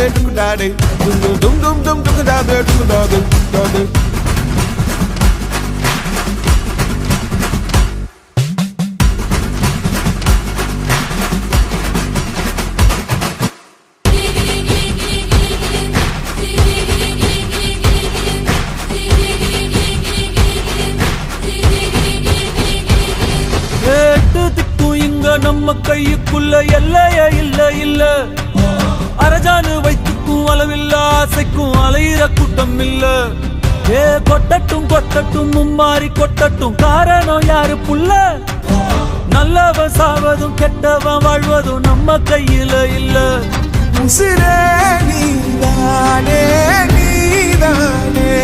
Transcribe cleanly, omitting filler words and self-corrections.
டுக்குடாடே டும் டும் டும் டும் டுக்குடாடே டுக்குடாடே டாடே நம்ம கையுக்குள்ள எல்லைய இல்ல இல்ல அரஜானு வைத்துக்கும் அளவில்ல ஆசைக்கும் அலையிற கூட்டம் இல்ல ஏ கொட்டட்டும் கொட்டட்டும் மும்மாறி கொட்டட்டும் காரணம் யாரு புள்ள நல்லவன் சாவதும் கெட்டவன் வாழ்வதும் நம்ம கையில இல்ல உசிரே நீதானே நீதானே